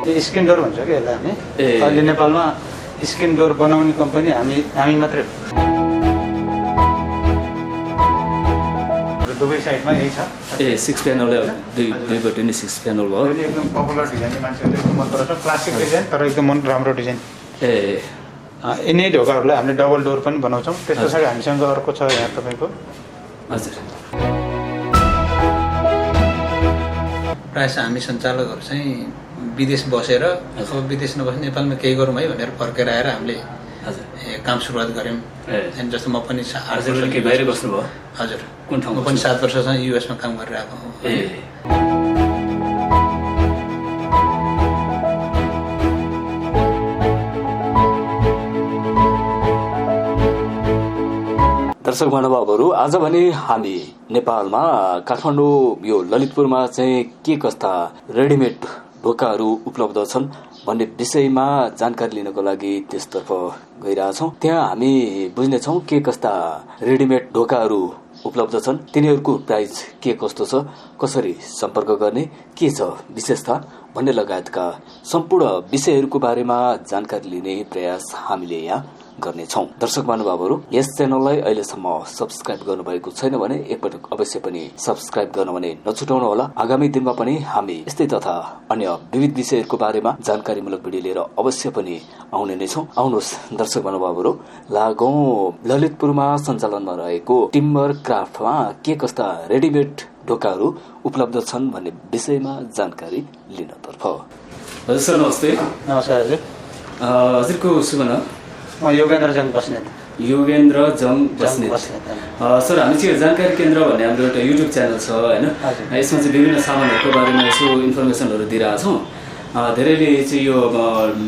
यो screen door भन्छ कि यसलाई हामी अहिले नेपालमा स्क्रिन डोर बनाउने कम्पनी हामी मात्रै दुवै साइडमा यही छ 6 प्यानल दुईपट्टि नै 6 प्यानल भयो एकदम पपुलर डिजाइन मान्छेहरूले एकदम मन पराउँछ क्लासिक डिजाइन तर एकदम राम्रो डिजाइन यिनै ढोकाहरूलाई हामीले डबल डोर पनि बनाउँछौँ त्यस पछाडि हामीसँग अर्को छ यहाँ तपाईँको हजुर प्रायः हामी सञ्चालकहरू चाहिँ विदेश बसेर अब विदेश नबसेर नेपालमा केही गरौँ है भनेर फर्केर आएर हामीले हजुर काम सुरुवात गऱ्यौँ अनि जस्तो म पनि 8 वर्ष के बाहिर बस्नुभयो हजुर कुन ठाउँमा म पनि 7 वर्षसम्म युएसमा काम गरिरहेको हुँ दर्शक महानुभावहरू आज भने हामी नेपालमा काठमाडौँ यो ललितपुरमा चाहिँ के कस्ता रेडिमेड ढोकाहरू उपलब्ध छन् भन्ने विषयमा जानकारी लिनको लागि त्यसतर्फ गइरहेछौँ। त्यहाँ हामी बुझ्नेछौँ के कस्ता रेडिमेड ढोकाहरू उपलब्ध छन्, तिनीहरूको प्राइस के कस्तो छ, कसरी सम्पर्क गर्ने, के छ विशेषता भन्ने लगायतका सम्पूर्ण विषयहरूको बारेमा जानकारी लिने प्रयास हामीले यहाँ गर्नेछौँ। दर्शक महानुभावहरू यस च्यानललाई अहिलेसम्म सब्स्क्राइब गर्नुभएको छैन भने एकपटक अवश्य पनि सब्स्क्राइब गर्न भने नछुटाउनु होला। आगामी दिनमा पनि हामी यस्तै तथा अन्य विविध विषयहरूको बारेमा जानकारीमूलक भिडियो लिएर अवश्य पनि आउने नै छौँ। आउनुहोस् दर्शक महानुभावहरू, लागौं ललितपुरमा सञ्चालनमा रहेको टिम्बर क्राफ्टमा के कस्ता रेडिमेड ढोकाहरू उपलब्ध छन् भन्ने विषयमा जानकारी लिनतर्फ। हजुर सर नमस्ते। नमस्कार हजुर। हजुरको शुभ नाम? म योगेन्द्र जङ बस्नेत। योगेन्द्र जङ बस्नेत। सर हामी चाहिँ जानकारी केन्द्र भन्ने हाम्रो एउटा युट्युब च्यानल छ होइन, यसमा चाहिँ विभिन्न सामानहरूको बारेमा यसो इन्फर्मेसनहरू दिइरहेको छौँ। धेरैले चाहिँ यो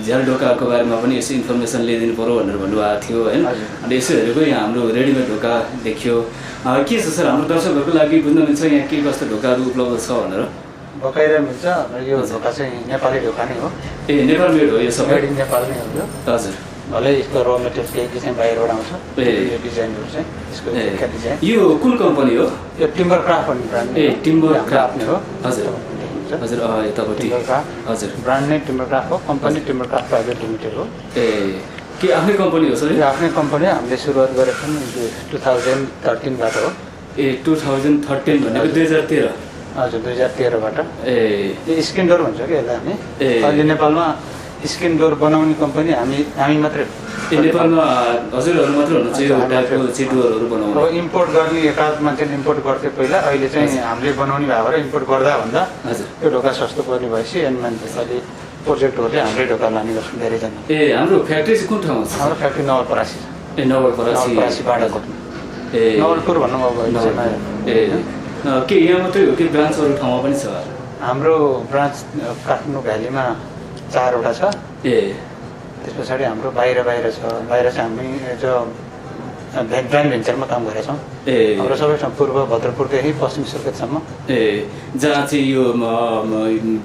झ्याल ढोकाको बारेमा पनि यसो इन्फर्मेसन ल्याइदिनु पर्यो भनेर भन्नुभएको थियो होइन। अनि यसो हेरेको यहाँ हाम्रो रेडिमेड ढोका देखियो। के छ सर हाम्रो दर्शकहरूको लागि बुझ्न मिल्छ यहाँ के कस्तो ढोकाहरू उपलब्ध छ भनेर? बकाइदा मिल्छ। यो ढोका चाहिँ नेपाली ढोका नै हो। नेपाल मेड हो यो सबै? नेपाल नै हो। हजुर। भले यसको र मेटेरियल केही चाहिँ बाहिरबाट आउँछ। यो डिजाइनहरू चाहिँ यसको डिजाइन। यो कुन कम्पनी हो? यो टिम्बर क्राफ्ट भन्ने ब्रान्ड। टिम्बर क्राफ्ट नै हो। हजुर हजुर यतापट्टि हजुर ब्रान्ड नै टिम्बर क्राफ्ट हो। Company timber craft private limited हो। के आफ्नै कम्पनी हो सर? आफ्नै कम्पनी। हामीले सुरुवात गरेको छौँ 2013बाट हो। 2013 भनेको 2013? हजुर 2013बाट। यो स्क्रिन डोर भन्छ कि यसलाई हामी अहिले नेपालमा स्क्रिन डोर बनाउने कम्पनी हामी मात्रै हो। नेपालमा हजुरहरू मात्र हुनुहुन्छ यो टाइपको चाहिँ डोरहरू बनाउनु? अब इम्पोर्ट गर्ने एकाध मान्छेले इम्पोर्ट गर्थे पहिला, अहिले चाहिँ हामीले बनाउने भएर इम्पोर्ट गर्दा भन्दा त्यो ढोका सस्तो पर्ने भएपछि अनि मान्छेले प्रोजेक्टहरूले हाम्रै ढोका लाने गर्छौँ धेरैजना। हाम्रो फ्याक्ट्री चाहिँ कुन ठाउँमा छ? हाम्रो फ्याक्ट्री नवलपरासी छ। नवलपरासी बाटाकोटमा। नवलपुर भन्नुभयो के यहाँ मात्रै हो कि ब्रान्च अरू ठाउँमा पनि छ? हाम्रो ब्रान्च काठमाडौँ भ्यालीमा 4वटा छ। त्यस पछाडि हाम्रो बाहिर छ। बाहिर चाहिँ हामी जो जॉइन्ट भेन्चरमा काम गरेका छौँ। हाम्रो सबै ठाउँ पूर्व भद्रपुरदेखि पश्चिम सुर्खेतसम्म जहाँ चाहिँ यो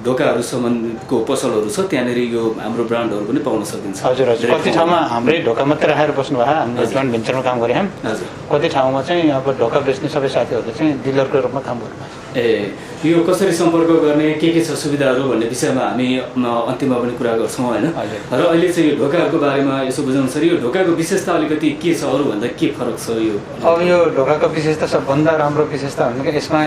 ढोकाहरूसम्मको पसलहरू छ त्यहाँनिर यो हाम्रो ब्रान्डहरू पनि पाउन सकिन्छ। हजुर हजुर। कति ठाउँमा हाम्रै ढोका मात्रै राखेर बस्नु भयो। हामीले जोइन्ट भेन्चरमा काम गरेँ। हजुर। कति ठाउँमा चाहिँ अब ढोका बेच्ने सबै साथीहरूले चाहिँ डिलरको रूपमा काम गर्नुभएको। यो कसरी सम्पर्क गर्ने, के छ सुविधाहरू भन्ने विषयमा हामी अन्तिममा पनि कुरा गर्छौँ होइन। र अहिले चाहिँ यो ढोकाहरूको बारेमा यसो बुझाउनु सर, यो ढोकाको विशेषता अलिकति के छ, अरूभन्दा के फरक छ यो? अब यो ढोकाको विशेषता सबभन्दा राम्रो विशेषता भनेको यसमा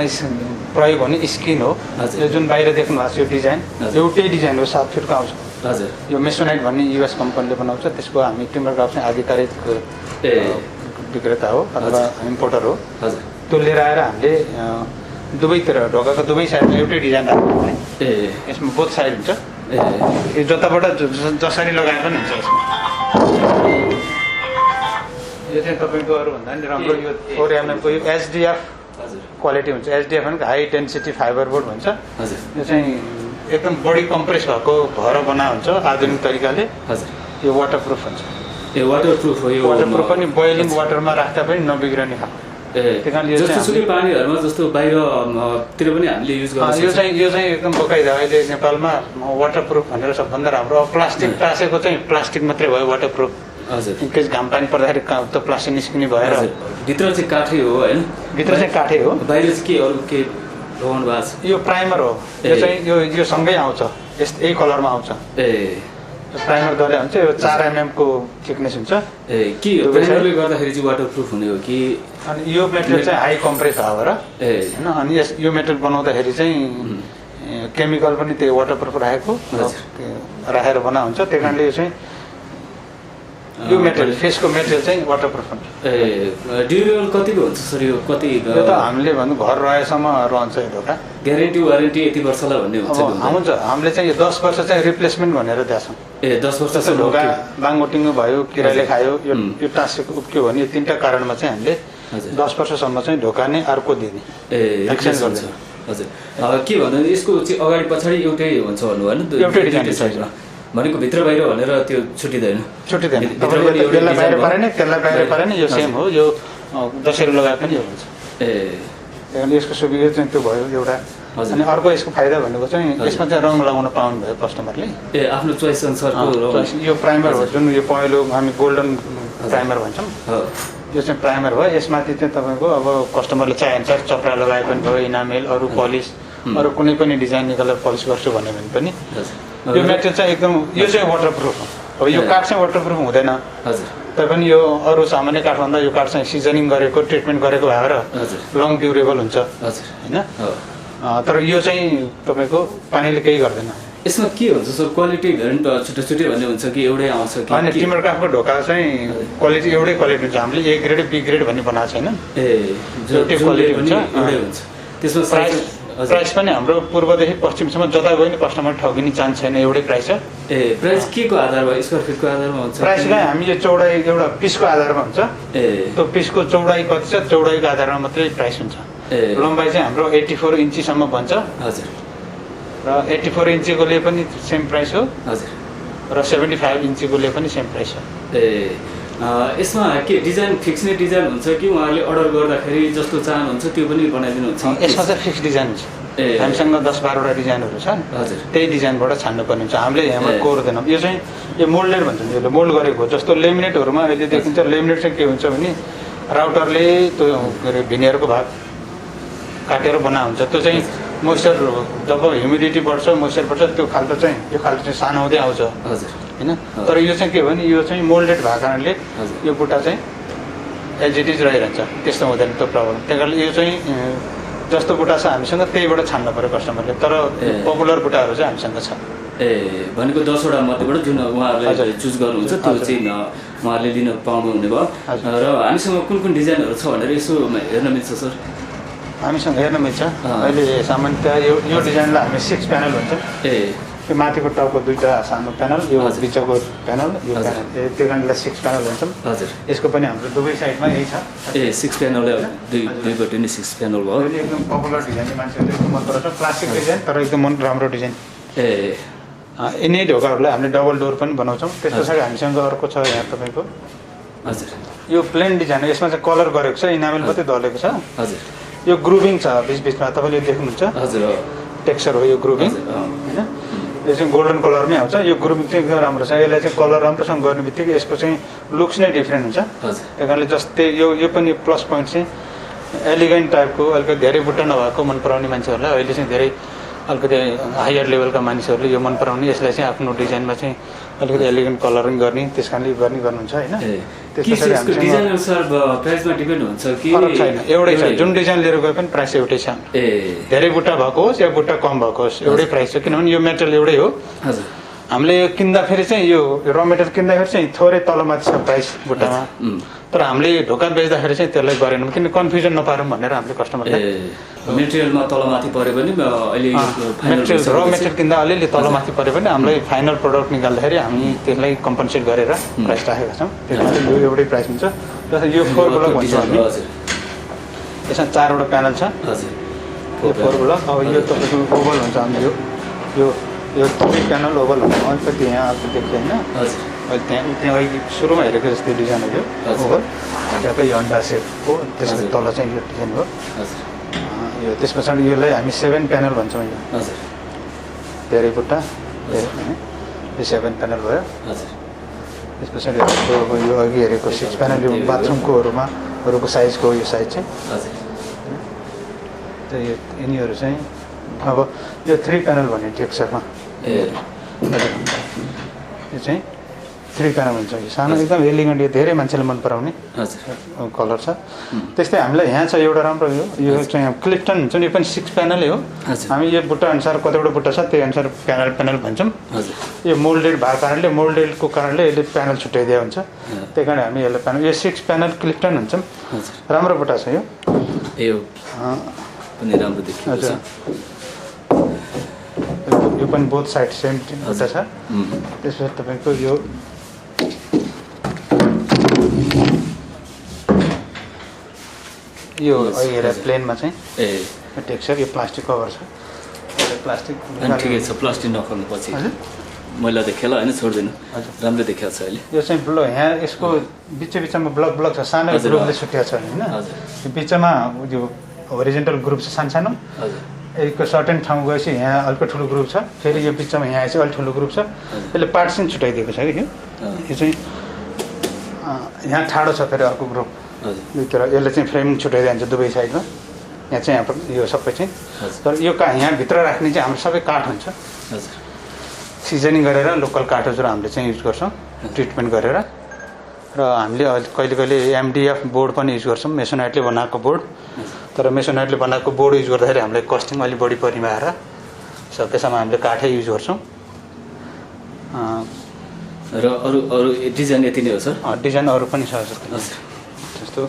प्रयोग हुने स्किन हो। यो जुन बाहिर देख्नु भएको छ यो डिजाइन एउटै डिजाइन हो, 7 फिटको आउँछ। हजुर। यो मेसोनाइट भन्ने युएस कम्पनीले बनाउँछ। त्यसको हामी टिम्बर क्राफ्ट चाहिँ आधिकारिक विक्रेता हो अथवा इम्पोर्टर हो। हजुर। त्यो लिएर आएर हामीले दुवैतिर ढोकाको दुवै साइडमा एउटै डिजाइन राख्नु पर्ने। यसमा बोथ साइड हुन्छ। यो जताबाट जसरी लगाए पनि हुन्छ। यसमा यो चाहिँ तपाईँको अरूभन्दा पनि राम्रो यो 4mm को यो एचडिएफ क्वालिटी हुन्छ। एचडिएफ भनेको हाई डेन्सिटी फाइबर बोर्ड भन्छ। यो चाहिँ एकदम बढी कम्प्रेस भएको भएर बना हुन्छ आधुनिक तरिकाले। हजुर। यो वाटरप्रुफ हुन्छ। वाटरप्रुफ हो यो? वाटरप्रुफ पनि बोइलिङ वाटरमा राख्दा पनि नबिग्रने खालको। जस्तोसुकै पानीहरूमा जस्तो बाहिरतिर पनि हामीले युज गर्छौँ। यो चाहिँ एकदम बकाइदा अहिले नेपालमा वाटरप्रुफ भनेर सबभन्दा राम्रो। प्लास्टिक टाँसेको चाहिँ प्लास्टिक मात्रै भयो वाटरप्रुफ। हजुर। इनकेस घाम पानी पर्दाखेरि त्यो प्लास्टिक निस्किने भएर भित्र चाहिँ काठै हो होइन? भित्र चाहिँ काठै हो। बाहिर चाहिँ के अरू के लगाउनु भएको छ? यो प्राइमर हो। यो चाहिँ यो सँगै आउँछ। यही कलरमा आउँछ। प्राइमर दले हुन्छ यो 4 mm को थिकनेस हुन्छ। के प्राइमरले गर्दाखेरि चाहिँ वाटरप्रुफ हुने हो कि? अनि यो मेटेरियल चाहिँ हाई कम्प्रेस हावा र हैन, अनि यो मेटेरियल बनाउँदाखेरि चाहिँ केमिकल पनि त्यो वाटरप्रुफ राखेर बना हुन्छ। त्यही कारणले यो चाहिँ यो मेटेरियल फेसको मेटेरियल चाहिँ वाटरप्रुफ हुन्छ। ड्युरेबल कतिको हुन्छ सर यो? कति यो त हामीले भन्नु घर रहेसम्म रहन्छ यो ढोका। ग्यारेन्टी वारेन्टी यति वर्षलाई भन्ने हुन्छ? हुन्छ, हामीले चाहिँ यो 10 वर्ष चाहिँ रिप्लेसमेन्ट भनेर दिएछौँ। 10 वर्ष ढोका बाङोटिङ्गो भयो, किराले खायो, यो टाँसेको उक्क्यो भने यो 3टा कारणमा चाहिँ हामीले 10 वर्षसम्म चाहिँ ढोका नै अर्को दिने एक्सचेन्ज गर्छ। हजुर, के भन्दा यसको चाहिँ अगाडि पछाडि एउटै हुन्छ भन्नु होइन? एउटै डिजाइन भनेको भित्र बाहिर भनेर त्यो छुट्टिँदैन? छुट्टिँदैन। त्यसलाई बाहिर पारेन, त्यसलाई बाहिर पारेन, यो सेम हो। यो दसैँहरू लगाए पनि यो हुन्छ। त्यहाँदेखि यसको सुविधा चाहिँ त्यो भयो एउटा। अनि अर्को यसको फाइदा भनेको चाहिँ यसमा चाहिँ रङ लगाउन पाउनु भयो कस्टमरले। आफ्नो चोइस अनुसारको यो प्राइमर हो, जुन यो पहेँलो हामी गोल्डन प्राइमर भन्छौँ, यो चाहिँ प्राइमर भयो। यसमाथि चाहिँ तपाईँको अब कस्टमरले चाहे अनुसार चपडा लगाए पनि भयो, इनामेल, अरू पलिस, अरू कुनै पनि डिजाइन निकालेर पलिस गर्छु भन्यो भने पनि यो मेटेरियल चाहिँ एकदम यो चाहिँ वाटरप्रुफ हो। अब यो काठ चाहिँ वाटरप्रुफ हुँदैन। तैपनि यो अरू सामान्य काठभन्दा यो काठ चाहिँ सिजनिङ गरेको, ट्रिटमेन्ट गरेको भएर लङ ड्युरेबल हुन्छ होइन। तर यो चाहिँ तपाईँको पानीले केही गर्दैन। यसमा के हुन्छ सर? क्वालिटी भेरिएन्ट छुट्टै छुट्टै भन्ने हुन्छ कि एउटै आउँछ कि? होइन, टिम्बर काठको ढोका चाहिँ क्वालिटी एउटै क्वालिटी हुन्छ। हामीले A ग्रेड B ग्रेड भन्ने बनाएको छैन। एउटै क्वालिटी हुन्छ, एउटै हुन्छ। त्यसमा प्राइस पनि हाम्रो पूर्वदेखि पश्चिमसम्म जता गयो नि कस्टमर ठगिने चान्स छैन, एउटै प्राइस छ। प्राइस के को आधारमा? स्क्वायर फिटको आधारमा हुन्छ? प्राइसलाई हामी यो चौडाइ एउटा पिसको आधारमा हुन्छ। त्यो पिसको चौडाइ कति छ, चौडाइको आधारमा मात्रै प्राइस हुन्छ। लम्बाइ चाहिँ हाम्रो 84 इन्चीसम्म भन्छ। हजुर। र 84 इन्चीकोले पनि सेम प्राइस हो। हजुर। र 75 इन्चीकोले पनि सेम प्राइस हो। यसमा के डिजाइन फिक्स नै डिजाइन हुन्छ कि उहाँहरूले अर्डर गर्दाखेरि जस्तो चाहनुहुन्छ त्यो पनि बनाइदिनुहुन्छ? यसमा चाहिँ फिक्स डिजाइन हुन्छ। हामीसँग 10-12वटा डिजाइनहरू छन्। त्यही डिजाइनबाट छान्नुपर्ने हुन्छ। हामीले यहाँबाट कोर्दैनौँ। यो चाहिँ यो मोल्डेड भन्छ, यसले मोल्ड गरेको। जस्तो लेमिनेटहरूमा अहिले देखिन्छ, लेमिनेट चाहिँ के हुन्छ भने राउटरले त्यो के अरे भिनियरको भाग काटेर बना हुन्छ। त्यो चाहिँ मोइस्चर जब ह्युमिडिटी बढ्छ, मोइस्चर बढ्छ, त्यो खालको चाहिँ यो खालको चाहिँ सानो हुँदै आउँछ होइन। तर यो चाहिँ के भने यो चाहिँ मोल्डेड भएको कारणले यो बुट्टा चाहिँ एज इट इज रहिरहन्छ, त्यस्तो हुँदैन त्यो प्रब्लम। त्यही कारणले यो चाहिँ जस्तो बुट्टा छ हामीसँग त्यहीबाट छान्न पऱ्यो कस्टमरले। तर पपुलर बुट्टाहरू चाहिँ हामीसँग छ। भनेको 10वटा मध्येबाट जुन उहाँहरूले चुज गर्नुहुन्छ त्यो चाहिँ उहाँहरूले लिन पाउनुहुने भयो। र हामीसँग कुन कुन डिजाइनहरू छ भनेर यसो हेर्न मिल्छ सर? हामीसँग हेर्न मिल्छ। अहिले सामान्यतया यो डिजाइनलाई हामी 6 प्यानल भन्छौँ। यो माथिको टाउको 2टा सानो प्यानल, यो बिचको प्यानल, यो प्यानल, त्यो कारणले 6 प्यानल भन्छौँ। हजुर। यसको पनि हाम्रो दुवै साइडमा यही छ। 6 प्यानल दुईपट्टि नै 6 प्यानल भयो। एकदम पपुलर डिजाइन, मान्छेहरूले एकदम मन पराउँछ। क्लासिक डिजाइन तर एकदम राम्रो डिजाइन। यिनै ढोकाहरूलाई हामीले डबल डोर पनि बनाउँछौँ। त्यस पछाडि हामीसँग अर्को छ यहाँ तपाईँको। हजुर। यो प्लेन डिजाइन हो, यसमा चाहिँ कलर गरेको छ, इनामेल मात्रै दलेको छ। हजुर। यो ग्रुभिङ छ बिचबिचमा, तपाईँले देख्नुहुन्छ। हजुर। टेक्सचर हो यो ग्रुभिङ होइन। यो चाहिँ गोल्डन कलरमै आउँछ। यो ग्रुभिङ चाहिँ एकदम राम्रो छ। यसलाई चाहिँ कलर राम्रोसँग गर्ने बित्तिकै यसको चाहिँ लुक्स नै डिफ्रेन्ट हुन्छ। त्यही कारणले जस्तै यो पनि प्लस पोइन्ट चाहिँ एलिगेन्ट टाइपको, अलिकति धेरै बुट्टा नभएको मन पराउने मान्छेहरूलाई अहिले चाहिँ धेरै अलिकति हायर लेभलका मानिसहरूले यो मन पराउने, यसलाई चाहिँ आफ्नो डिजाइनमा चाहिँ अलिकति एलिगेन्ट कलरिङ गर्ने, त्यस कारणले गर्नुहुन्छ होइन। डिजाइन अनुसार प्राइसमा डिपेन्ड हुन्छ कि? फरक छैन, एउटै छ। जुन डिजाइन लिएर गए पनि प्राइस एउटै छ। धेरै बुट्टा भएको होस् या बुट्टा कम भएको होस् एउटै प्राइस छ, किनभने यो मेटेरियल एउटै हो। हजुर। हामीले किन्दाखेरि चाहिँ यो र मेटेरियल किन्दाखेरि चाहिँ थोरै तलमाथि छ प्राइस बुट्टामा। तर हामीले ढोका बेच्दाखेरि चाहिँ त्यसलाई गरेनौँ, किन कन्फ्युजन नपारौँ भनेर हामीले कस्टमरलाई। मेटेरियलमा तलमाथि पऱ्यो भने अहिले मेटेरियल र मेटेरियल किन्दा अलिअलि तलमाथि पऱ्यो भने हामीलाई फाइनल प्रडक्ट निकाल्दाखेरि हामी त्यसलाई कम्पनसेट गरेर प्राइस राखेका छौँ। त्यसमा यो एउटै प्राइस हुन्छ। जस्तै यो 4 ब्लक भन्छ हामी, यसमा 4वटा प्यानल छ। यो 4 ब्लक। अब यो तपाईँको ओभल हुन्छ हाम्रो, यो 3 प्यानल ओभल हुन्छ। अलिकति यहाँ अर्को देख्यो होइन, अहिले त्यहाँ अघि सुरुमा हेरेको जस्तै डिजाइन हो यो ओभल। ठ्याक्कै यो अन्डा सेप हो, त्यसको तल चाहिँ यो डिजाइन हो। यो त्यस पछाडि यसलाई हामी 7 प्यानल भन्छौँ। यो धेरै बुट्टा, यो 7 प्यानल भयो। त्यस पछाडि यो अघि हेरेको 6 प्यानल, यो बाथरुमकोहरूको साइजको यो साइज चाहिँ। यो यिनीहरू चाहिँ अब यो 3 प्यानल भन्ने टेक्सचरमा यो चाहिँ 3 प्यानल हुन्छ यो सानो एकदम एलिगेन्ट यो धेरै मान्छेले मन पराउने कलर छ। त्यस्तै हामीलाई यहाँ छ एउटा राम्रो यो चाहिँ क्लिफ्टन हुन्छ नि, यो पनि 6 प्यानलै हो। हामी यो बुट्टा अनुसार कतिवटा बुट्टा छ त्यही अनुसार प्यानल भन्छौँ। यो मोल्डेड भएको कारणले मोल्डेडको कारणले यसले प्यानल छुट्याइदिएको हुन्छ, त्यही कारण हामी यसलाई प्यानल यो 6 प्यानल क्लिफ्टन भन्छौँ। राम्रो बुट्टा छ यो पनि राम्रो देखिन्छ। हजुर यो पनि बोथ साइड सेम बुट्टा छ। त्यसपछि तपाईँको यो हेर प्लेनमा चाहिँ टेक्सचर यो प्लास्टिक कभर छ। प्लास्टिक ठिकै छ, प्लास्टिक नखोल्नु पछि मैला देखेला होइन, छोड्दिनु, राम्रो देखिएको छ अहिले। यो चाहिँ यहाँ यसको बिचमा ब्लक छ, सानो ग्रुपले छुट्याएको छ होइन। यो बिचमा यो होरिजेन्टल ग्रुप छ सानो सानो, यसको सर्टेन ठाउँ गएपछि यहाँ अलिक ठुलो ग्रुप छ, फेरि यो बिचमा यहाँ चाहिँ अलिक ठुलो ग्रुप छ। यसले पार्ट चाहिँ छुट्याइदिएको छ कि यो चाहिँ यहाँ ठाडो छ, फेरि अर्को ग्रुप दुईतिर यसले चाहिँ फ्रेम छुट्याइदिएको हुन्छ दुवै साइडमा। यहाँ चाहिँ हाम्रो यो सबै चाहिँ तर यो यहाँभित्र राख्ने चाहिँ हाम्रो सबै काठ हुन्छ, सिजनिङ गरेर लोकल काठहरू हामीले चाहिँ युज गर्छौँ ट्रिटमेन्ट गरेर। र हामीले कहिले कहिले एमडिएफ बोर्ड पनि युज गर्छौँ, मेसोनाइटले बनाएको बोर्ड। तर मेसोनाइटले बनाएको बोर्ड युज गर्दाखेरि हामीलाई कस्टिङ अलिक बढी परिमा आएर सकेसम्म हामीले काठै युज गर्छौँ। र अरू डिजाइन यति नै हो सर? डिजाइन अरू पनि छ जस्तो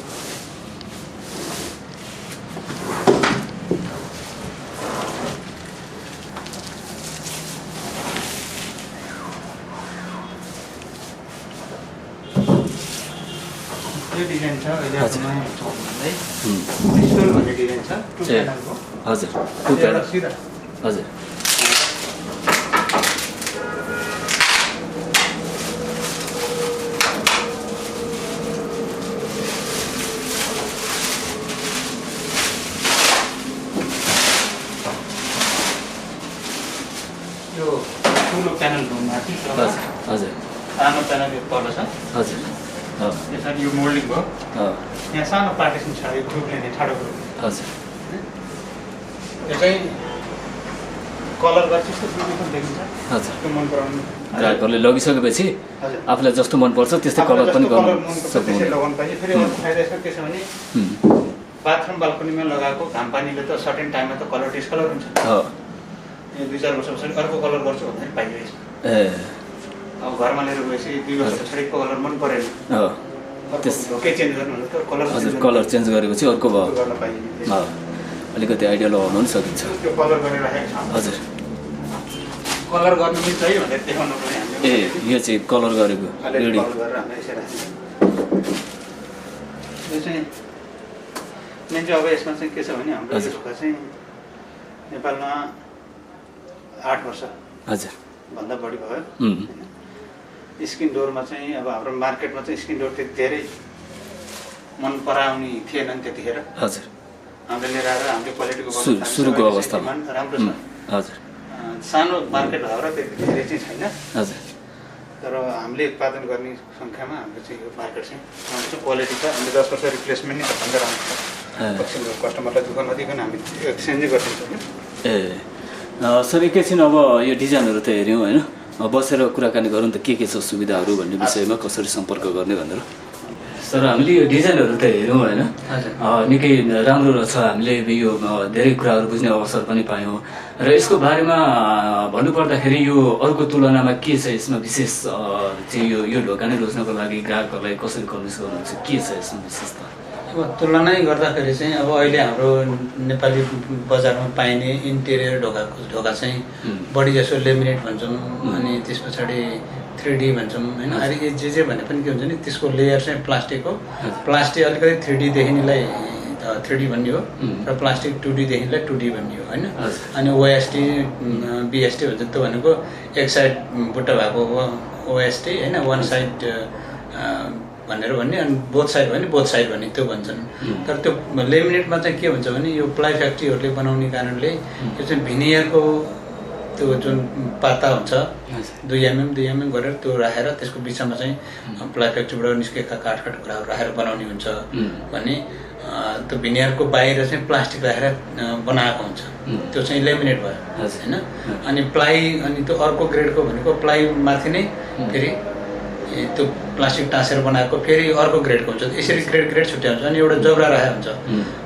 यो डिजाइन छ अहिले पिस्टल भन्ने डिजाइन छ, 2 प्यानलको। हजुर 2 प्यानल हजुर। यो ठुलो प्यानल माथि हजुर सानो प्यानल यो तल छ। हजुर यसरी यो मोल्डिङ भयो, यहाँ सानो पार्टिसन छ यो ग्रुपले नै ठाडो ग्रुप। हजुर यो चाहिँ कलर गरेर त्यस्तो ब्युटिफुल देखिन्छ। हजुर त्यो मन पराउनु ग्राहकहरूले लगिसकेपछि आफूलाई जस्तो मनपर्छ त्यस्तै कलर पनि गर्नु सक्नुहुन्छ। लगाउनु पाइन्छ। फेरि अर्को फाइदा यसको के छ भने बाथरुम बाल्कनीमा लगाएको घाम पानीले त सर्टेन टाइममा त कलर डिस्कलर हुन्छ। यो 2-4 वर्ष पछाडि अर्को कलर गर्छु भन्दाखेरि पाइरहेछ। अब घरमा लिएर गएपछि 2 वर्ष पछाडिको कलर मन परेन, के चेन्ज गर्नु भने त कलर हजुर कलर चेन्ज गरेपछि अर्को भयो गर्न पाइन्छ। अलिकति आइडिया लगाउनु पनि सकिन्छ। त्यो कलर गरेर राखेको छ। हजुर कलर गर्नु मिल्छ है भनेर देखाउनु पनि हामीले यो चाहिँ कलर गरेको रेडी। कलर गरेर हामीले यसरी राखेको यो चाहिँ मेन चाहिँ अब यसमा चाहिँ के छ भने हाम्रो यो ढोका चाहिँ नेपालमा 8 वर्ष हजुर भन्दा बढी भयो। स्किन डोरमा चाहिँ अब हाम्रो मार्केटमा चाहिँ स्किन डोर त्यति धेरै मन पराउने थिएनन् त्यतिखेर। हजुर हामीले लिएर आएर हामीले क्वालिटीको सुरुको अवस्थामा राम्रो छ। हजुर सानो मार्केट भएर त्यति धेरै चाहिँ छैन। हजुर तर हामीले उत्पादन गर्ने सङ्ख्यामा हाम्रो चाहिँ यो मार्केट चाहिँ राम्रो क्वालिटी छ। हामीले 10 वर्ष रिप्लेसमेन्ट नै त भन्दा राम्रो छ। कस्टमरलाई दुःख नदिकन हामी एक्सचेन्जै गरिदिन्छौँ। सर एकैछिन अब यो डिजाइनहरू त हेऱ्यौँ होइन, बसेर कुराकानी गरौँ त के छ सुविधाहरू भन्ने विषयमा, कसरी सम्पर्क गर्ने भनेर। सर हामीले यो डिजाइनहरू त हेऱ्यौँ होइन, निकै राम्रो रहेछ। हामीले यो धेरै कुराहरू बुझ्ने अवसर पनि पायौँ र यसको बारेमा भन्नुपर्दाखेरि यो अरूको तुलनामा के छ यसमा विशेष चाहिँ यो ढोका नै रोज्नको लागि ग्राहकहरूलाई कसरी कन्भिन्स गर्नुहुन्छ, के छ यसमा विशेषता? अब तुलनै गर्दाखेरि चाहिँ अब अहिले हाम्रो नेपाली बजारमा पाइने इन्टेरियर ढोका चाहिँ बढी जसो लेमिनेट भन्छौँ, अनि त्यस पछाडि 3D भन्छौँ होइन। अहिले जे भने पनि के हुन्छ नि त्यसको लेयर चाहिँ प्लास्टिक हो। प्लास्टिक अलिकति 3D देखिनेलाई 3D भन्ने हो र प्लास्टिक 2D देखिनेलाई 2D भन्ने हो होइन। अनि ओएसटी बिएसटी भन्छ त्यो भनेको एक साइड बुट्टा भएको ओएसटी होइन, वान साइड भनेर भन्ने, अनि बोथ साइड भने बोथ साइड भन्ने त्यो भन्छन्। तर त्यो लेमिनेटमा चाहिँ के हुन्छ भने यो प्लाइ फ्याक्ट्रीहरूले बनाउने कारणले यो चाहिँ भिनियरको त्यो जुन पाता हुन्छ 2 mm गरेर त्यो राखेर त्यसको बिचमा चाहिँ प्लाइ फ्याक्ट्रीबाट निस्केका काठका टुक्राहरू राखेर बनाउने हुन्छ भने त्यो भिनियरको बाहिर चाहिँ प्लास्टिक राखेर बनाएको हुन्छ त्यो चाहिँ लेमिनेट भयो होइन अनि प्लाई अनि त्यो अर्को ग्रेडको भनेको प्लाई माथि नै फेरि त्यो प्लास्टिक टाँसेर बनाएको फेरि अर्को ग्रेडको हुन्छ यसरी ग्रेड छुट्या हुन्छ अनि एउटा जबरा राखेको हुन्छ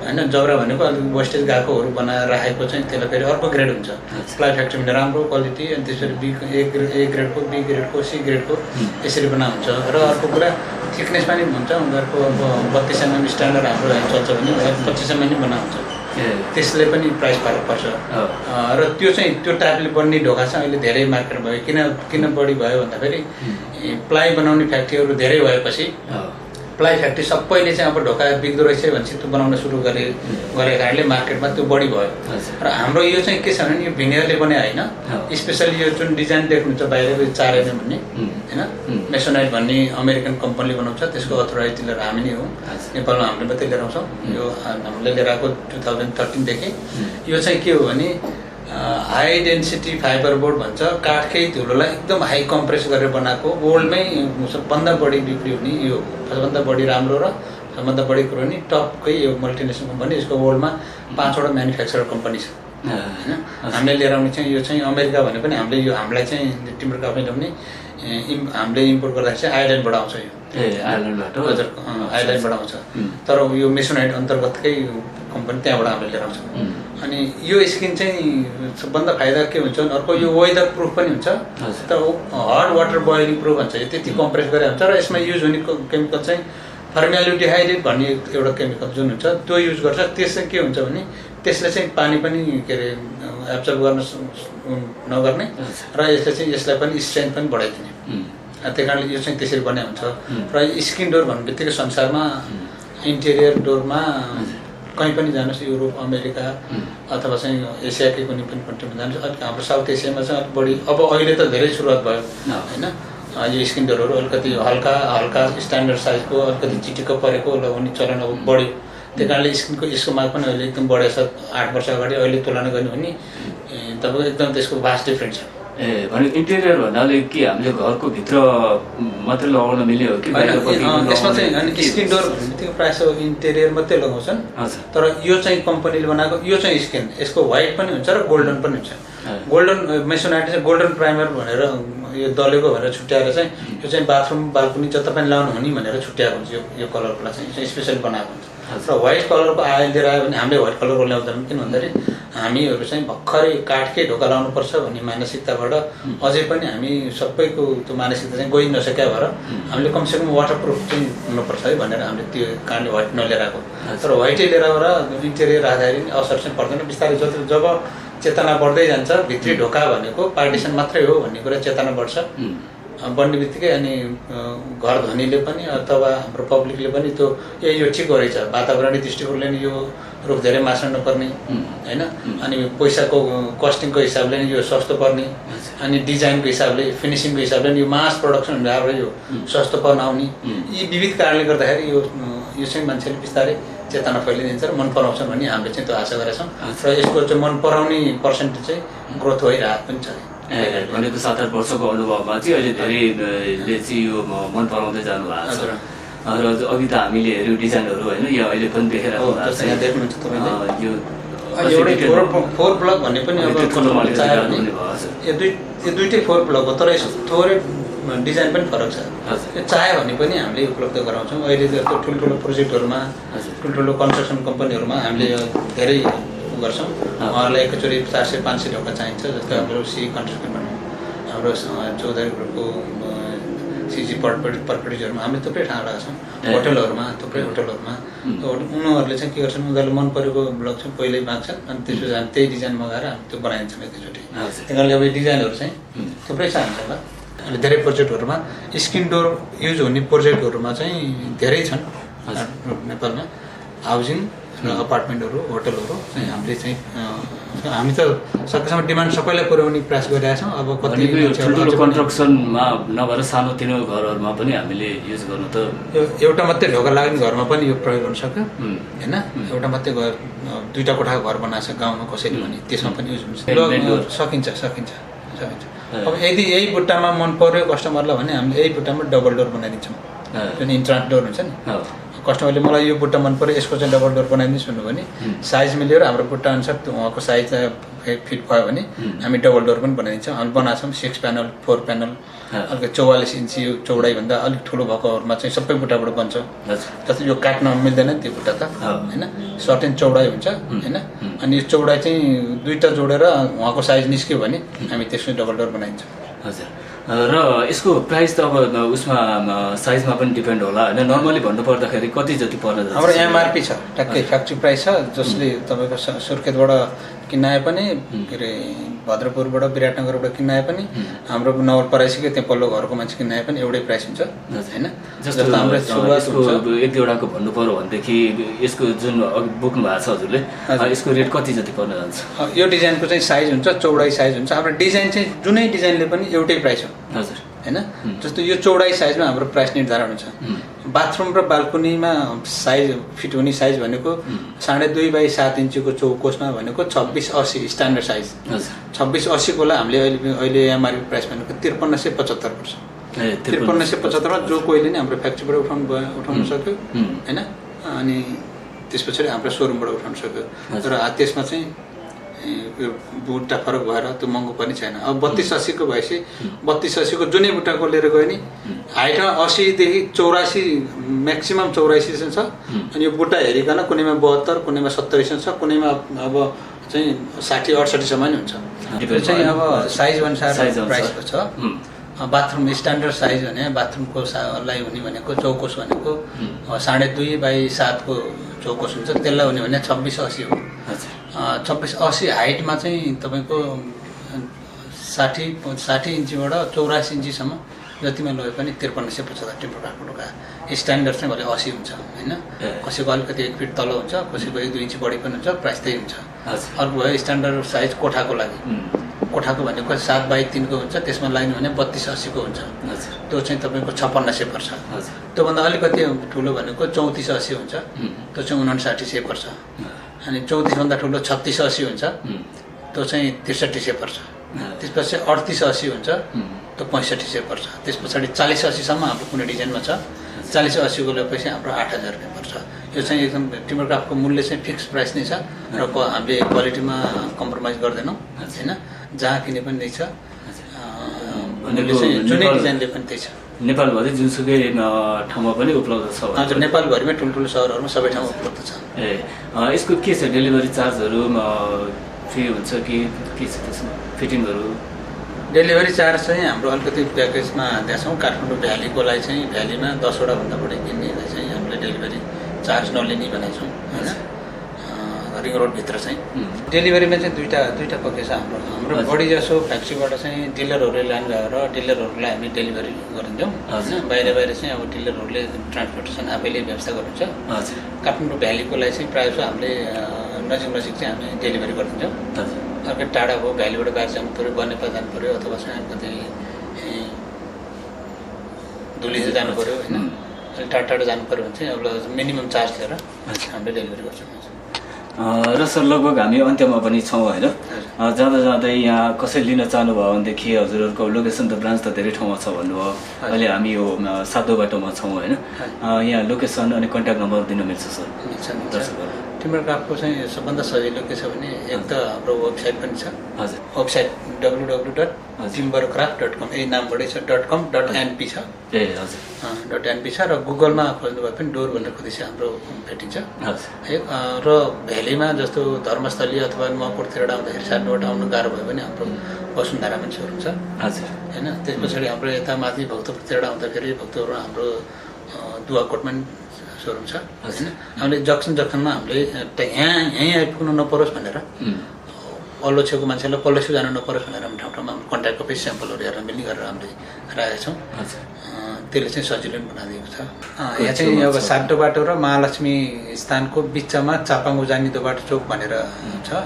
होइन जबरा भनेको अलिक वेस्टेज गएकोहरू बनाएर राखेको चाहिँ त्यसलाई फेरि अर्को ग्रेड हुन्छ प्लाई फ्याक्ट्रीमा राम्रो क्वालिटी अनि त्यसरी ए ग्रेडको बी ग्रेडको सी ग्रेडको यसरी बना हुन्छ र अर्को कुरा थिकनेस पनि हुन्छ उनीहरूको अब 32 mm स्ट्यान्डर्ड हाम्रो चल्छ भने 25 mm नि बना हुन्छ त्यसले पनि प्राइस फरक पर्छ र त्यो चाहिँ त्यो टाइपले बन्ने ढोका चाहिँ अहिले धेरै मार्केट भयो किन बढी भयो भन्दाखेरि प्लाई बनाउने फ्याक्ट्रीहरू धेरै भएपछि प्लाई फ्याक्ट्री सबैले चाहिँ अब ढोका बिग्दो रहेछ भनेपछि त्यो बनाउन सुरु गरेको कारणले मार्केटमा त्यो बढी भयो र हाम्रो यो चाहिँ के छ भने यो भिनियरले बने होइन स्पेसली यो जुन डिजाइन देख्नुहुन्छ बाहिर 4 mm भन्ने होइन मेसोनाइट भन्ने अमेरिकन कम्पनीले बनाउँछ त्यसको अथोराइज डिलर हामी नै हो नेपालमा हामीले मात्रै लिएर आउँछौँ यो हामीले लिएर आएको 2013 देखि यो चाहिँ के हो भने हाई डेन्सिटी फाइबर बोर्ड भन्छ काठकै धुलोलाई एकदम हाई कम्प्रेस गरेर बनाएको वर्ल्डमै सबभन्दा बढी बिक्री हुने यो सबभन्दा बढी राम्रो र सबभन्दा बढी कुरो नि टपकै यो मल्टिनेसनल कम्पनी यसको वर्ल्डमा 5वटा म्यानुफ्याक्चरर कम्पनी छ होइन हामीले लिएर आउने चाहिँ यो चाहिँ अमेरिका भने पनि हामीले यो हामीलाई चाहिँ टिम्बर काफी ल्याउने हामीले इम्पोर्ट गर्दाखेरि चाहिँ आयरल्यान्डबाट आउँछ यो आयरल्यान्डबाट हजुर आयरल्यान्डबाट आउँछ तर यो मेसोनाइट अन्तर्गतकै कम्पनी त्यहाँबाट हामीले लिएर आउँछौँ अनि यो स्किन चाहिँ सबभन्दा फाइदा के हुन्छ भने अर्को यो वेदर प्रुफ पनि हुन्छ तर हट वाटर बोइलिङ प्रुफ भन्छ यो त्यति कम्प्रेस गरेर हुन्छ र यसमा युज हुने केमिकल चाहिँ फर्माल्डिहाइड भन्ने एउटा केमिकल जुन हुन्छ त्यो युज गर्छ त्यस चाहिँ के हुन्छ भने त्यसले चाहिँ पानी पनि के अरे एब्जर्ब गर्न नगर्ने र यसले चाहिँ यसलाई पनि स्ट्रेन्थ पनि बढाइदिने त्यही कारणले यो चाहिँ त्यसरी बनाएको हुन्छ र स्किन डोर भन्ने बित्तिकै संसारमा इन्टेरियर डोरमा कहीँ पनि जानुहोस् युरोप अमेरिका अथवा चाहिँ एसियाकै कुनै पनि कन्ट्रीमा जानुहोस् अलिक हाम्रो साउथ एसियामा चाहिँ अलिक बढी अब अहिले त धेरै सुरुवात भयो होइन यो स्किन डोरहरू अलिकति हल्का स्ट्यान्डर्ड साइजको अलिकति चिटिक्क परेको लगाउने चलन अब बढ्यो त्यही कारणले स्किनको यसको माग पनि अहिले एकदम बढेको छ 8 वर्ष अगाडि अहिले तुलना गर्ने भने तपाईँको एकदम त्यसको भास्ट डिफ्रेन्स छ भने इन्टेरियर भन्नाले के हामीले घरको भित्र मात्रै लगाउन मिल्यो कि यसमा चाहिँ अनि स्किन डोर भन्ने बित्तिकै प्रायः सब इन्टेरियर मात्रै लगाउँछन् तर यो चाहिँ कम्पनीले बनाएको यो चाहिँ स्किन यसको व्हाइट पनि हुन्छ र गोल्डन पनि हुन्छ गोल्डन मेसोनाइट चाहिँ गोल्डन प्राइमर भनेर यो दलेको भनेर छुट्याएर चाहिँ यो चाहिँ बाथरुम बाल्कुनी जता पनि लाउनु हुने भनेर छुट्याएको हुन्छ यो कलरकोलाई चाहिँ स्पेसल बनाएको हुन्छ र व्हाइट कलरको लिएर आयो भने हामीले व्हाइट कलरको ल्याउँदैनौँ किन भन्दाखेरि हामीहरू चाहिँ भर्खरै काठकै ढोका लाउनुपर्छ भन्ने मानसिकताबाट अझै पनि हामी सबैको त्यो मानसिकता चाहिँ गइ नसक्या भएर हामीले कमसेकम वाटरप्रुफ चाहिँ हुनुपर्छ है भनेर हामीले त्यो कारणले व्हाइट नलिएर आएको तर व्हाइटै लिएर आएर इन्टेरियर राख्दाखेरि असर चाहिँ पर्दैन बिस्तारै जब चेतना बढ्दै जान्छ भित्री ढोका भनेको पार्टिसन मात्रै हो भन्ने कुरा चेतना बढ्छ बढ्ने बित्तिकै अनि घर धनीले पनि अथवा हाम्रो पब्लिकले पनि त्यो यो ठिक हो रहेछ वातावरणीय दृष्टिकोणले नि यो रुख धेरै मास्न नपर्ने होइन अनि पैसाको कस्टिङको हिसाबले नि यो सस्तो पर्ने अनि डिजाइनको हिसाबले फिनिसिङको हिसाबले नि यो मास प्रडक्सन भएर यो सस्तो पर्न आउने यी विविध कारणले गर्दाखेरि यो चाहिँ मान्छेले बिस्तारै चेतना फैलिदिन्छ र मन पराउँछ भन्ने हामीले चाहिँ त्यो आशा गरेका छौँ र यसको चाहिँ मन पराउने पर्सेन्टेज चाहिँ ग्रोथ भइरहेको पनि छ भनेको 7-8 वर्षको अनुभवमा चाहिँ अहिले धेरैले चाहिँ यो मन पराउँदै जानु भएको छ र अघि त हामीले हेऱ्यौँ डिजाइनहरू होइन यो अहिले पनि देखिरहेको देख्नुहुन्छ तपाईँले यो फोर ब्लक भन्ने पनि अब चाह्यो भने यो दुइटै फोर ब्लक हो तर यसो थोरै डिजाइन पनि फरक छ यो चाह्यो भने पनि हामीले उपलब्ध गराउँछौँ अहिले जस्तो ठुल्ठुलो प्रोजेक्टहरूमा ठुल्ठुलो कन्स्ट्रक्सन कम्पनीहरूमा हामीले धेरै गर्छौँ उहाँहरूलाई एकैचोटि 400-500 ढोका चाहिन्छ जस्तै हाम्रो सी कन्स्ट्रक्सन भनौँ हाम्रो चौधरी ग्रुपको सिजी पर्पटिजहरूमा हामीले थुप्रै ठाउँ लगाएको छौँ होटलहरूमा थुप्रै होटलहरूमा उनीहरूले चाहिँ के गर्छन् उनीहरूले मन परेको ब्लक चाहिँ पहिल्यै माग्छन् अनि त्यसपछि हामी त्यही डिजाइन मगाएर हामी त्यो बनाइन्छौँ एकैचोटि त्यही कारणले अब यो डिजाइनहरू चाहिँ थुप्रै छ हामीसँग अहिले धेरै प्रोजेक्टहरूमा स्किन डोर युज हुने प्रोजेक्टहरूमा चाहिँ धेरै छन् नेपालमा हाउसिङ र अपार्टमेन्टहरू होटलहरू चाहिँ हामीले चाहिँ हामी त सकेसम्म डिमान्ड सबैलाई पुर्याउने प्रयास गरिरहेका छौँ अब कति ठुल्ठुलो कन्स्ट्रक्सनमा नभएर सानोतिनो घरहरूमा पनि हामीले युज गर्नु त एउटा मात्रै ढोका लाग्ने घरमा पनि यो प्रयोग गर्न सक्यो होइन एउटा मात्रै घर 2टा कोठाको घर बनाएको छ गाउँमा कसैले भने त्यसमा पनि युज हुन्छ सकिन्छ अब यदि यही बुट्टामा मन पर्यो कस्टमरलाई भने हामीले यही बुट्टामा डबल डोर बनाइदिन्छौँ जुन इन्ट्रान्स डोर हुन्छ नि कस्टमरले मलाई यो बुट्टा मन पर्यो यसको चाहिँ डबल डोर बनाइदिनुहोस् भन्नु भने साइज मिलेर हाम्रो बुट्टा अनुसार उहाँको साइज फिट भयो भने हामी डबल डोर पनि बनाइदिन्छौँ। हामी बनाएको छौँ 6 प्यानल 4 प्यानल अलिक 44 इन्ची चौडाइभन्दा अलिक ठुलो भएकोहरूमा चाहिँ सबै बुट्टाबाट बन्छ। जस्तै यो काट्न मिल्दैन त्यो बुट्टा त होइन, सर्टेन चौडाइ हुन्छ होइन। अनि यो चौडाइ चाहिँ दुईवटा जोडेर उहाँको साइज निस्क्यो भने हामी त्यसमै डबल डोर बनाइदिन्छौँ। हजुर, र यसको प्राइस त अब उसमा साइजमा पनि डिपेन्ड होला होइन। नर्मली भन्नुपर्दाखेरि कति जति पर्न जान्छ? हाम्रो एमआरपी छ, ट्याक्कै फ्याक्ट्री प्राइस छ। जसले तपाईँको सुर्खेतबाट किन्न आए पनि के अरे भद्रपुरबाट विराटनगरबाट किन्न आए पनि हाम्रो नवलपरासीकै त्यहाँ पल्लो घरको मान्छे किन्न आए पनि एउटै प्राइस हुन्छ होइन। जस्तो हाम्रो यसको एक दुईवटाको भन्नु पर्यो भनेदेखि यसको जुन अघि बोक्नु भएको छ हजुरले, यसको रेट कति जति पर्न जान्छ? यो डिजाइनको चाहिँ साइज हुन्छ, चौडाइ साइज हुन्छ। हाम्रो डिजाइन चाहिँ जुनै डिजाइनले पनि एउटै प्राइस हो हजुर होइन। जस्तो यो चौडाइ साइजमा हाम्रो प्राइस निर्धारण हुन्छ। बाथरुम र बाल्कुनीमा साइज फिट हुने साइज भनेको 2.5 बाई 7 इन्चीको चौकोसमा भनेको 2680 स्ट्यान्डर्ड साइज। 2680कोलाई हामीले अहिले एमआरपी प्राइस भनेको 5375 पर्छ। 5375मा जो कोहीले नै हाम्रो फ्याक्ट्रीबाट उठाउन सक्यो होइन। अनि त्यस पछाडि हाम्रो सोरुमबाट उठाउन सक्यो। तर त्यसमा चाहिँ यो बुट्टा फरक भएर त्यो महँगो पनि छैन। अब 3280को भएपछि 3280को जुनै बुट्टाको लिएर गयो नि हाइटमा 80देखि 84 म्याक्सिमम् 84 छ। अनि यो बुट्टा हेरिकन कुनैमा 72 कुनैमा 70 छ, कुनैमा अब चाहिँ 60-68 सम्म नि हुन्छ। त्यो चाहिँ अब साइज अनुसार प्राइसको छ। बाथरुम स्ट्यान्डर्ड साइज भने बाथरुमको लाई हुने भनेको चौकोस भनेको 2.5 बाई 7 को चौकोस हुन्छ। त्यसलाई हुने भने 2680 हो। 2680 हाइटमा चाहिँ तपाईँको 60 इन्चीबाट 84 इन्चीसम्म जतिमा लगे पनि 5375 टिम्बर काठको ढोका। स्ट्यान्डर्ड चाहिँ भले 80 हुन्छ होइन। कसैको अलिकति 1 फिट तल हुन्छ, कसैको 1-2 इन्ची बढी पनि हुन्छ, प्राइस त्यही हुन्छ। अर्को भयो स्ट्यान्डर्ड साइज कोठाको लागि। कोठाको भनेको 7 बाई 3 को हुन्छ, त्यसमा लाग्ने भने 3280 को हुन्छ। त्यो चाहिँ तपाईँको 5600 पर्छ। त्योभन्दा अलिकति ठुलो भनेको 3480 हुन्छ, त्यो चाहिँ 5900 पर्छ। अनि 34भन्दा ठुलो 3680 हुन्छ, त्यो चाहिँ 6300 पर्छ। त्यसपछि 3880 हुन्छ, त्यो 6500 पर्छ। त्यस पछाडि 4080सम्म हाम्रो कुनै डिजाइनमा छ। 4080को लगेपछि हाम्रो 8000 रुपियाँ पर्छ। यो चाहिँ एकदम टिम्बर क्राफ्टको मूल्य चाहिँ फिक्स प्राइस नै छ र हामीले क्वालिटीमा कम्प्रोमाइज गर्दैनौँ होइन। जहाँ किने पनि त्यही छ, जुनै डिजाइनले पनि त्यही छ। नेपालभरि जुनसुकै ठाउँमा पनि उपलब्ध छ? हजुर, नेपालभरिमै ठुल्ठुलो सहरहरूमा सबै ठाउँमा उपलब्ध छ। यसको के छ डेलिभरी चार्जहरू फ्री हुन्छ कि के छ त्यसमा फिटिङहरू? डेलिभरी चार्ज चाहिँ हाम्रो अलिकति प्याकेजमा दिएछौँ। काठमाडौँ भ्यालीकोलाई चाहिँ भ्यालीमा 10वटा भन्दा बढी किन्नेलाई चाहिँ हामीले डेलिभरी चार्ज नलिने भनेको छौँ होइन। रिङ रोडभित्र चाहिँ डेलिभरीमा चाहिँ दुईवटा पक्ष छ हाम्रो बढी जसो फ्याक्ट्रीबाट चाहिँ डिलरहरूले लान गएर डिलरहरूलाई हामी डेलिभरी गरिदिन्छौँ होइन। बाहिर चाहिँ अब डिलरहरूले ट्रान्सपोर्टेसन आफैले व्यवस्था गर्नुहुन्छ। काठमाडौँ भ्यालीकोलाई चाहिँ प्रायः जसो हामीले नजिक चाहिँ हामी डेलिभरी गरिदिन्छौँ। अर्कै टाढा भयो, भ्यालीबाट बाहिर जानु पऱ्यो, बनेपा जानु पऱ्यो, अथवा चाहिँ कतै धुलिसे जानु पऱ्यो होइन। अलिक टाढा जानु पऱ्यो भने चाहिँ अब मिनिमम चार्ज लिएर हामीले डेलिभरी गर्छौँ। र सर लगभग हामी अन्त्यमा पनि छौँ होइन। जाँदा यहाँ कसैले लिन चाहनुभयो भनेदेखि हजुरहरूको लोकेसन त ब्रान्च त धेरै ठाउँमा छ भन्नुभयो। अहिले हामी यो 7 बाटोमा छौँ होइन। यहाँ लोकेसन अनि कन्ट्याक्ट नम्बर दिन मिल्छ सर? दर्शकहरू टिम्बर क्राफ्टको चाहिँ सबभन्दा सजिलो के छ भने एक त हाम्रो वेबसाइट पनि छ। हजुर, वेबसाइट www.timbercraft.com यही नामबाटै छ। .com.np छ। ए हजुर .np छ। र गुगलमा खोज्नु भए पनि डोर भनेर खोजेपछि हाम्रो भेटिन्छ है। र भ्यालीमा जस्तो धर्मस्थली अथवा मकपुरतिर आउँदाखेरि सानोबाट आउनु गाह्रो भयो भने हाम्रो वसुन्धरा पनि सोरुम छ हजुर होइन। त्यस पछाडि हाम्रो यता माथि भक्तपुरतिर आउँदाखेरि भक्तपुर हाम्रो दुवाकोटमा सोरुम छ होइन। हामीले जक्सनमा हामीले यहीँ आइपुग्नु नपरोस् भनेर पल्लो छेउको मान्छेलाई पल्लो छेउ जानु नपरोस् भनेर हामी ठाउँमा कन्ट्याक्टको पेज स्याम्पलहरू हेरेर मिल्ने गरेर हामीले राखेका छौँ। त्यसले चाहिँ सजिलो पनि बनाइदिएको छ। यहाँ चाहिँ अब 7 बाटो र महालक्ष्मी स्थानको बिचमा चापाङ उजानी 2 बाटो चोक भनेर छ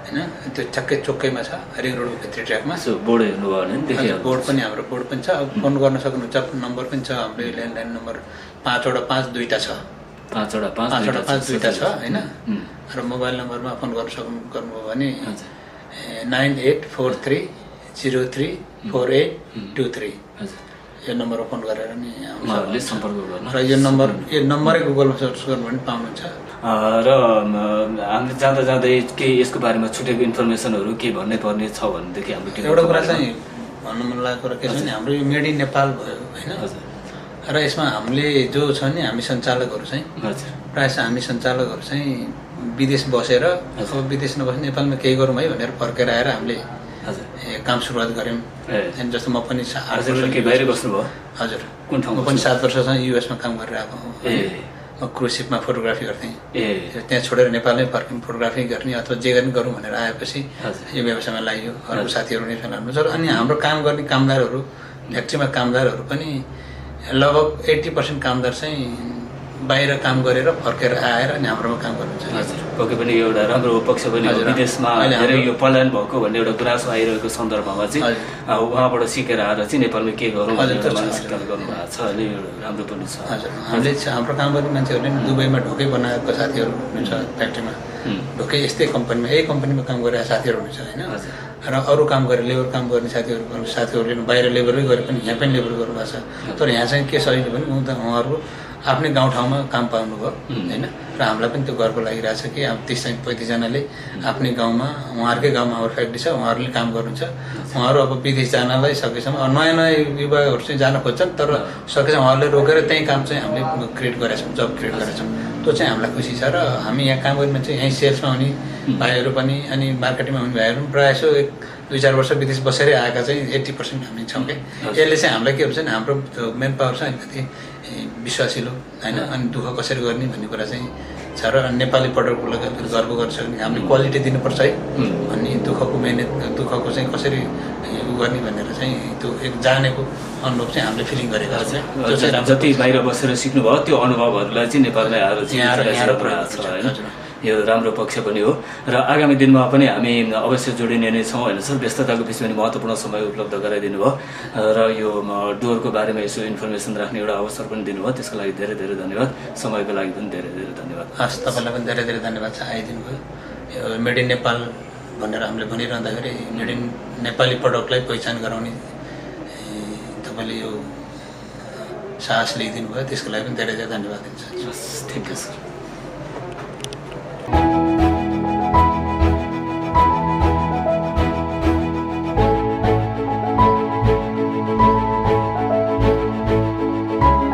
होइन। त्यो ठ्याक्कै चोकैमा छ, रिङ रोडको भित्री ट्र्याकमा। बोर्ड हेर्नुभयो भने बोर्ड पनि हाम्रो बोर्ड पनि छ। अब फोन गर्न सक्नुहुन्छ, नम्बर पनि छ हाम्रो ल्यान्डलाइन नम्बर 5 दुईवटा छ। 5 दुईवटा छ होइन। र मोबाइल नम्बरमा फोन गर्नुभयो भने 9843034823 यो नम्बरमा फोन गरेर नि उहाँहरूले सम्पर्क गर्न र यो नम्बरै गुगलमा सर्च गर्नु भने पाउनुहुन्छ। र हामीले जाँदा जाँदै के यसको बारेमा छुटेको इन्फर्मेसनहरू के भन्नै पर्ने छ भनेदेखि हाम्रो टिमको एउटा कुरा बारेमा- चाहिँ भन्नु मन लागेको कुरा के छ भने हाम्रो यो मेड इन नेपाल भयो होइन, हजुर र यसमा हामीले जो छ नि हामी सञ्चालकहरू चाहिँ हजुर प्रायः चाहिँ हामी सञ्चालकहरू चाहिँ विदेश बसेर अब विदेश नबसेर नेपालमा केही गरौँ है भनेर फर्केर आएर हामीले हजुर काम सुरुवात गऱ्यौँ। ए जस्तो म पनि 8 हजुर के बाहिर बस्नुभयो हजुर कुन म ठाउँमा पनि 7 वर्षसम्म युएसमा काम गरेर आएको हुँ। ए म क्रुज सिपमा फोटोग्राफी गर्थेँ, ए त्यहाँ छोडेर नेपालमै फर्क्यौँ, फोटोग्राफी गर्ने अथवा जे गर्ने गरौँ भनेर आएपछि हजुर यो व्यवसायमा लाग्यो। अरू साथीहरू नै छन् हाम्रो, अनि हाम्रो काम गर्ने कामदारहरू फ्याक्ट्रीमा कामदारहरू पनि लगभग 80% कामदार चाहिँ बाहिर काम गरेर फर्केर आएर अनि हाम्रोमा काम गर्नुहुन्छ। हजुर पक्कै पनि यो एउटा राम्रो पक्ष पनि हो। हजुर। विदेशमा अहिले धेरै हाम्रो- यो पलायन भएको भन्ने एउटा गुनासो आइरहेको सन्दर्भमा चाहिँ हजुर। उहाँबाट सिकेर आएर चाहिँ नेपालमा के गरौँ भन्ने हजुर, एउटा छ, मानसिकता गर्नुभएको छ अनि यो राम्रो पनि छ। हजुर हामीले हाम्रो काम गर्ने मान्छेहरूले नि दुबईमा ढोकै बनाएको साथीहरू हुनुहुन्छ, फ्याक्ट्रीमा ढोकै यस्तै कम्पनीमा यही कम्पनीमा काम गरेका साथीहरू हुनुहुन्छ होइन, हजुर र अरू काम गरेर लेबर काम गर्ने साथीहरूले बाहिर लेबरै गरे पनि यहाँ पनि लेबर गर्नुभएको छ। तर यहाँ चाहिँ के सजिलो भने उहाँहरू आफ्नै गाउँठाउँमा काम पाउनुभयो होइन, र हामीलाई पनि त्यो गर्व लागिरहेको छ कि अब 30-35जनाले आफ्नै गाउँमा उहाँहरूकै गाउँमा हाम्रो फ्याक्ट्री छ, उहाँहरूले काम गर्नुहुन्छ। उहाँहरू अब विदेश जानलाई सकेसम्म नयाँ नयाँ युवाहरू चाहिँ जान खोज्छन्, तर सकेसम्म उहाँहरूले रोकेर त्यहीँ काम चाहिँ हामीले क्रिएट गरेका छौँ, जब क्रिएट गरेका छौँ। त्यो चाहिँ हामीलाई खुसी छ। र हामी यहाँ काम गर्ने मान्छे यहीँ सेल्समा हुने भाइहरू पनि अनि मार्केटिङमा हुने भाइहरू पनि प्रायः यसो 1-2-4 वर्ष विदेश बसेरै आएका चाहिँ 80% हामी छौँ कि। यसले चाहिँ हामीलाई के हुन्छ भने हाम्रो त्यो मेन पावर चाहिँ अलिकति विश्वासिलो होइन, अनि दुःख कसरी गर्ने भन्ने कुरा चाहिँ छ। र नेपाली प्रडक्टको लागि गर्व गर्छ भने हामीले क्वालिटी दिनुपर्छ है, अनि दुःखको मेहनत दुःखको चाहिँ कसरी उ गर्ने भनेर चाहिँ त्यो एक जानेको अनुभव चाहिँ हामीले फिलिङ गरेका छ। त्यो चाहिँ राम्रो जति बाहिर बसेर सिक्नुभयो त्यो अनुभवहरूलाई चाहिँ नेपालमै आएर यहाँ चाहिँ प्रयोग छ गर्छ। होइन। हजुर। यो राम्रो पक्ष पनि हो र आगामी दिनमा पनि हामी अवश्य जोडिने नै छौँ होइन सर। व्यस्तताको बिचमा पनि महत्त्वपूर्ण समय उपलब्ध गराइदिनु भयो र यो डोरको बारेमा यसो इन्फर्मेसन राख्ने एउटा अवसर पनि दिनुभयो, त्यसको लागि धेरै धेरै धन्यवाद। समयको लागि पनि धेरै धेरै धन्यवाद। हस्, तपाईँलाई पनि धेरै धेरै धन्यवाद छ आइदिनु भयो। यो मेड इन नेपाल भनेर हामीले भनिरहँदाखेरि मेड इन नेपाली प्रडक्टलाई पहिचान गराउने तपाईँले यो साहस लिइदिनु भयो, त्यसको लागि पनि धेरै धेरै धन्यवाद दिन चाहन्छु। Thank you sir.